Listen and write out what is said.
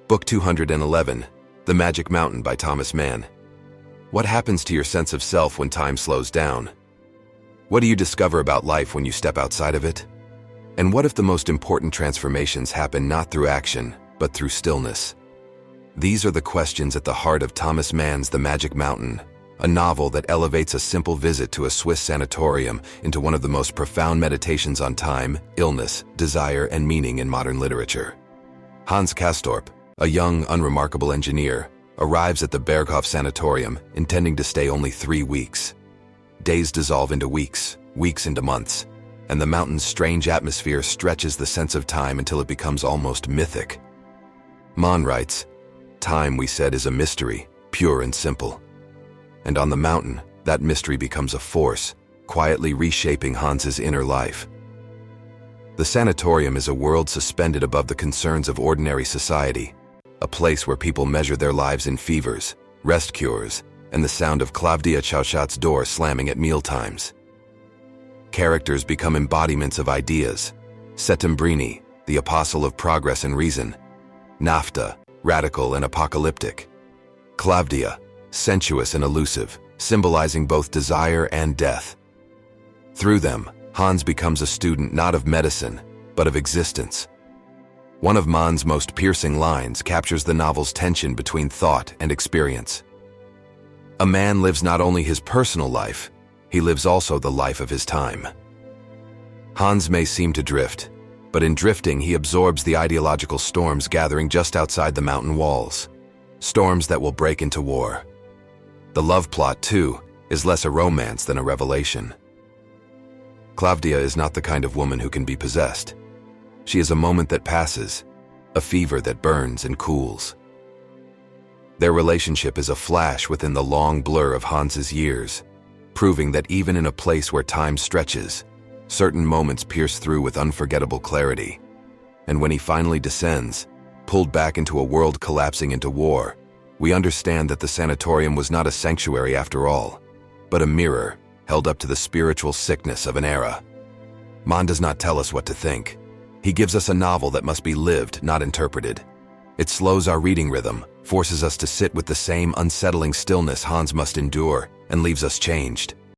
Book 211, The Magic Mountain by Thomas Mann. What happens to your sense of self when time slows down? What do you discover about life when you step outside of it? And what if the most important transformations happen not through action, but through stillness? These are the questions at the heart of Thomas Mann's The Magic Mountain, a novel that elevates a simple visit to a Swiss sanatorium into one of the most profound meditations on time, illness, desire, and meaning in modern literature. Hans Castorp, a young, unremarkable engineer, arrives at the Berghof Sanatorium, intending to stay only 3 weeks. Days dissolve into weeks, weeks into months, and the mountain's strange atmosphere stretches the sense of time until it becomes almost mythic. Mann writes, "Time, we said, is a mystery, pure and simple." And on the mountain, that mystery becomes a force, quietly reshaping Hans's inner life. The sanatorium is a world suspended above the concerns of ordinary society, a place where people measure their lives in fevers, rest cures, and the sound of Claudia Chauchat's door slamming at mealtimes. Characters become embodiments of ideas. Settembrini, the apostle of progress and reason. Nafta, radical and apocalyptic. Claudia, sensuous and elusive, symbolizing both desire and death. Through them, Hans becomes a student not of medicine, but of existence. One of Mann's most piercing lines captures the novel's tension between thought and experience. A man lives not only his personal life, he lives also the life of his time. Hans may seem to drift, but in drifting he absorbs the ideological storms gathering just outside the mountain walls. Storms that will break into war. The love plot, too, is less a romance than a revelation. Claudia is not the kind of woman who can be possessed. She is a moment that passes, a fever that burns and cools. Their relationship is a flash within the long blur of Hans's years, proving that even in a place where time stretches, certain moments pierce through with unforgettable clarity. And when he finally descends, pulled back into a world collapsing into war, we understand that the sanatorium was not a sanctuary after all, but a mirror held up to the spiritual sickness of an era. Mann does not tell us what to think. He gives us a novel that must be lived, not interpreted. It slows our reading rhythm, forces us to sit with the same unsettling stillness Hans must endure, and leaves us changed.